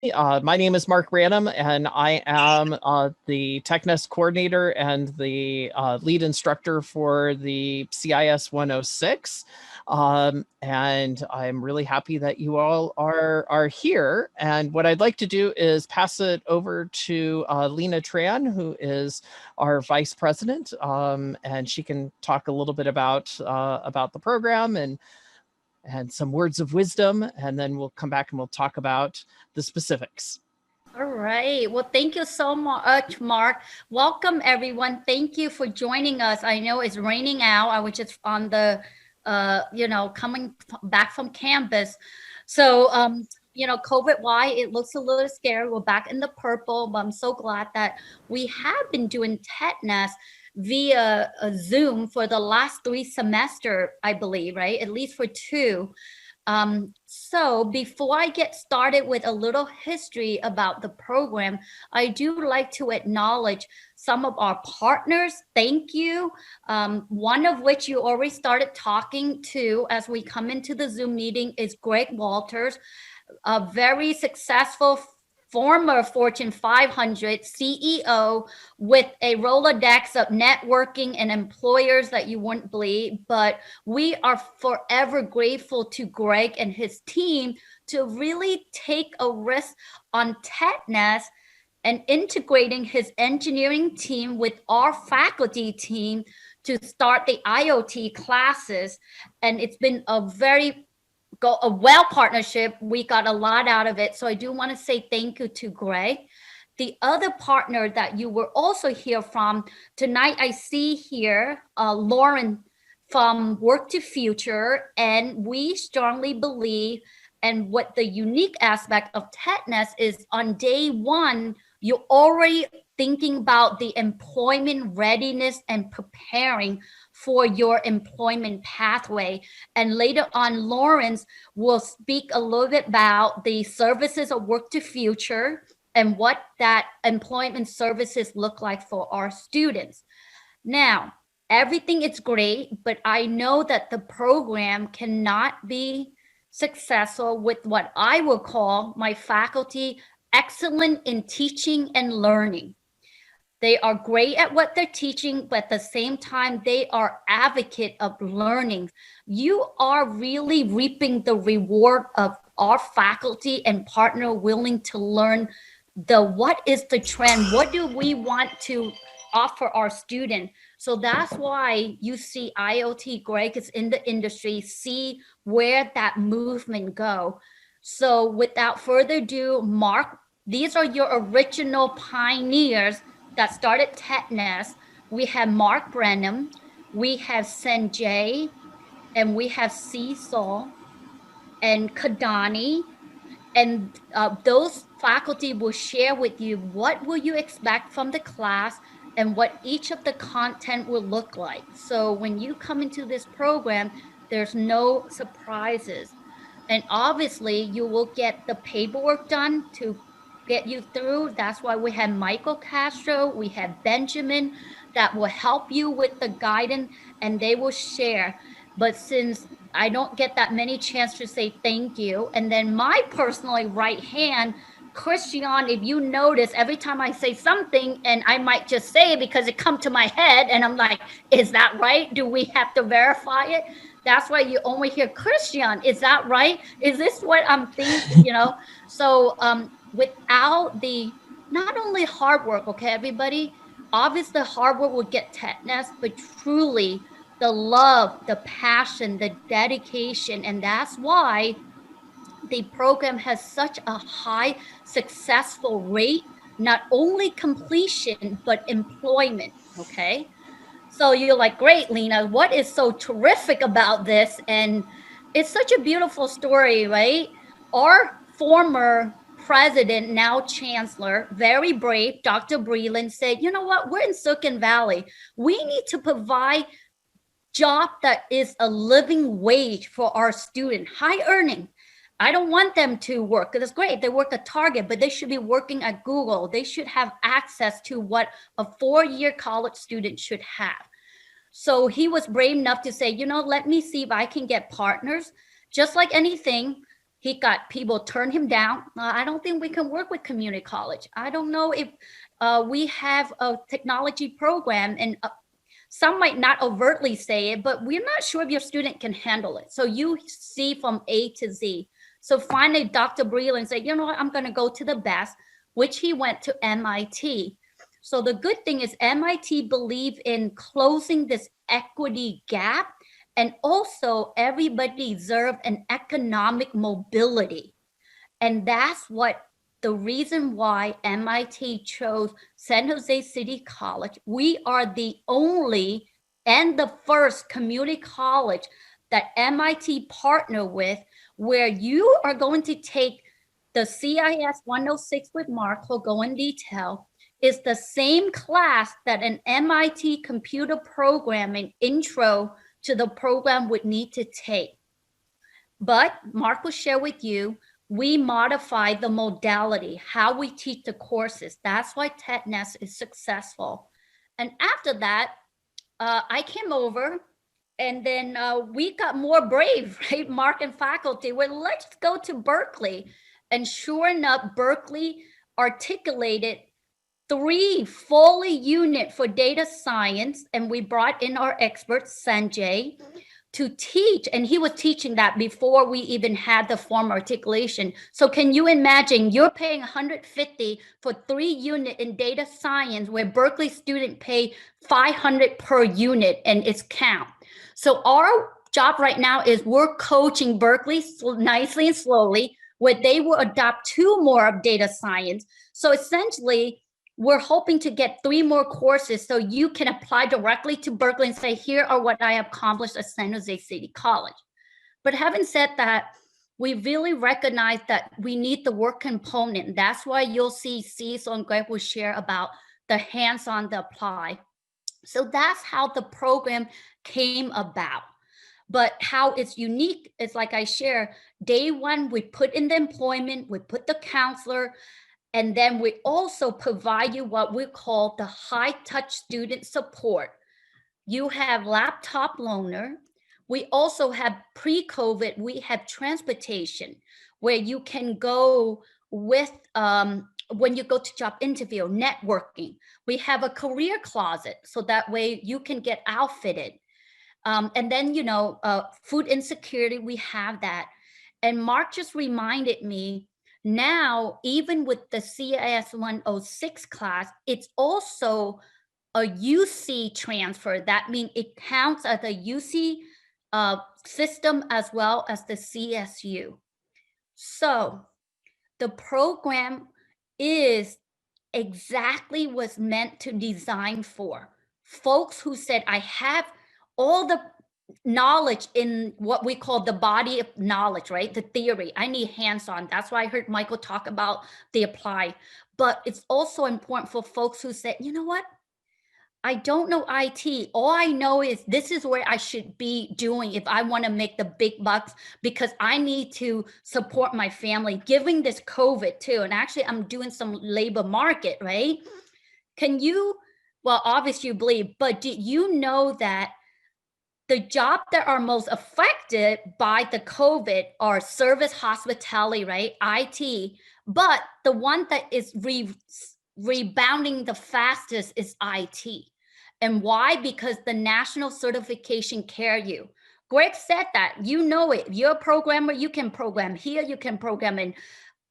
My name is Mark Branham, and I am the Technest coordinator and the lead instructor for the CIS 106. And I'm really happy that you all are here. And what I'd like to do is pass it over to Lena Tran, who is our vice president, and she can talk a little bit about the program and some words of wisdom, and then we'll come back and we'll talk about the specifics. All right. Well, thank you so much, Mark. Welcome, everyone. Thank you for joining us. I know it's raining out. I was just on the, coming back from campus. So, COVID, why it looks a little scary. We're back in the purple, but I'm so glad that we have been doing Technest via Zoom for the last 3 semesters, I believe, right? At least for 2. So before I get started with a little history about the program, I do like to acknowledge some of our partners. Thank you. One of which you already started talking to as we come into the Zoom meeting is Greg Walters, a very successful former Fortune 500 CEO with a Rolodex of networking and employers that you wouldn't believe. But we are forever grateful to Greg and his team to really take a risk on Technest and integrating his engineering team with our faculty team to start the IoT classes. And it's been a well partnership. We got a lot out of it. So I do want to say thank you to Greg. The other partner that you will also hear from tonight, I see here Lauren from Work to Future, and we strongly believe, and what the unique aspect of Technest is, on day one, you're already thinking about the employment readiness and preparing for your employment pathway. And later on, Lawrence will speak a little bit about the services of Work to Future and what that employment services look like for our students. Now, everything is great, but I know that the program cannot be successful with what I will call my faculty excellent in teaching and learning. They are great at what they're teaching, but at the same time, they are advocate of learning. You are really reaping the reward of our faculty and partner willing to learn what is the trend? What do we want to offer our student? So that's why you see IoT, Greg is in the industry, see where that movement go. So without further ado, Mark, these are your original pioneers that started Technest. We have Mark Brenham, we have Sanjay, and we have Cecil and Kadani. And those faculty will share with you what will you expect from the class and what each of the content will look like. So when you come into this program, there's no surprises. And obviously, you will get the paperwork done to get you through. That's why we have Michael Castro, we have Benjamin that will help you with the guidance and they will share. But since I don't get that many chance to say thank you, and then my personally right hand, Christian, if you notice, every time I say something, and I might just say it because it come to my head, and I'm like, is that right? Do we have to verify it? That's why you only hear Christian. Is that right? Is this what I'm thinking? So without the not only hard work, okay, everybody. Obviously, hard work will get Technest, but truly the love, the passion, the dedication, and that's why the program has such a high successful rate, not only completion, but employment. Okay. So you're like, great, Lena, what is so terrific about this? And it's such a beautiful story, right? Our former president, now chancellor, very brave, Dr. Breland, said, you know what? We're in Silicon Valley. We need to provide job that is a living wage for our student, high earning. I don't want them to work because it's great. They work at Target, but they should be working at Google. They should have access to what a 4-year college student should have. So he was brave enough to say, let me see if I can get partners. Just like anything, He got people turn him down. I don't think we can work with community college. I don't know if we have a technology program, and some might not overtly say it, but we're not sure if your student can handle it. So you see from A to Z. So finally, Dr. Breland said, you know what, I'm going to go to the best, which he went to MIT. So the good thing is MIT believe in closing this equity gap, and also everybody deserve an economic mobility. And that's what the reason why MIT chose San Jose City College. We are the only and the first community college that MIT partner with, where you are going to take the CIS 106 with Mark, who'll go in detail, is the same class that an MIT computer programming intro to the program would need to take. But Mark will share with you, we modify the modality, how we teach the courses. That's why Technest is successful. And after that, I came over, and then we got more brave, right? Mark and faculty, well, let's go to Berkeley. And sure enough, Berkeley articulated 3 fully unit for data science. And we brought in our expert, Sanjay, to teach. And he was teaching that before we even had the form articulation. So can you imagine, you're paying 150 for 3 unit in data science, where Berkeley student pay 500 per unit, and it's count. So our job right now is we're coaching Berkeley nicely and slowly, where they will adopt 2 more of data science. So essentially, we're hoping to get 3 more courses so you can apply directly to Berkeley and say, here are what I accomplished at San Jose City College. But having said that, we really recognize that we need the work component. That's why you'll see Cecil and Greg will share about the hands-on, the apply. So that's how the program came about. But how it's unique is, like I share, day one, we put in the employment, we put the counselor, and then we also provide you what we call the high touch student support. You have laptop loaner. We also have pre-COVID, we have transportation where you can go with, when you go to job interview, networking. We have a career closet, so that way you can get outfitted. And then, food insecurity, we have that. And Mark just reminded me, now, even with the CIS 106 class, it's also a UC transfer. That means it counts as a UC system as well as the CSU. So the program is exactly what's meant to design for folks who said, I have all the knowledge in what we call the body of knowledge, right? The theory. I need hands-on. That's why I heard Michael talk about the apply. But it's also important for folks who said, you know what? I don't know IT. All I know is this is where I should be doing if I want to make the big bucks, because I need to support my family, given this COVID too. And actually, I'm doing some labor market, right? Can you, well, obviously you believe, but do you know that the jobs that are most affected by the COVID are service, hospitality, right? IT. But the one that is rebounding the fastest is IT. And why? Because the national certification carry you. Greg said that, you know it. If you're a programmer, you can program here, you can program in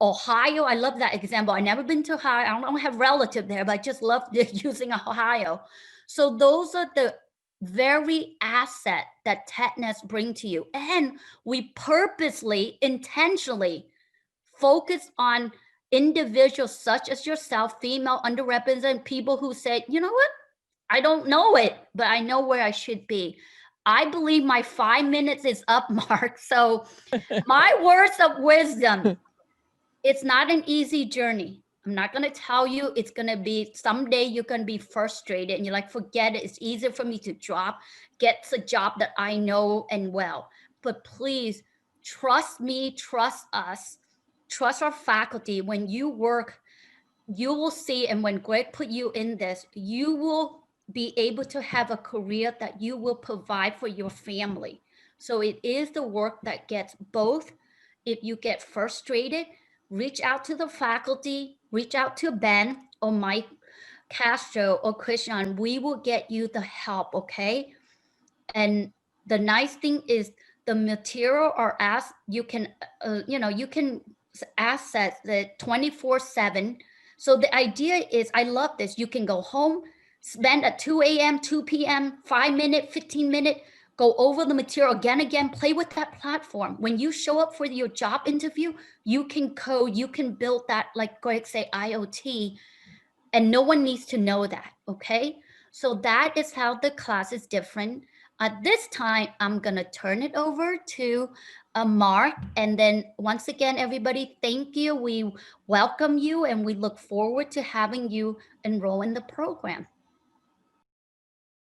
Ohio. I love that example. I've never been to Ohio. I don't have relative there, but I just love using Ohio. So those are the very asset that Technest bring to you. And we purposely, intentionally focus on individuals such as yourself, female, underrepresented people who said, you know what? I don't know it, but I know where I should be. I believe my 5 minutes is up, Mark. So my words of wisdom, it's not an easy journey. I'm not going to tell you it's going to be, someday you're going to be frustrated and you're like, forget it. It's easier for me to drop, get the job that I know and well. But please trust me, trust us, trust our faculty. When you work, you will see, and when Greg put you in this, you will be able to have a career that you will provide for your family. So it is the work that gets both if you get frustrated, reach out to the faculty, reach out to Ben or Mike Castro or Christian. We will get you the help, okay? And the nice thing is the material are as you can, you can access the 24/7. So the idea is, I love this. You can go home, spend at 2 a.m., 2 p.m., 5 minute, 15 minute, go over the material again, play with that platform. When you show up for your job interview, you can code, you can build that, like Greg say, IoT, and no one needs to know that, okay? So that is how the class is different. At this time, I'm gonna turn it over to Mark. And then once again, everybody, thank you. We welcome you and we look forward to having you enroll in the program.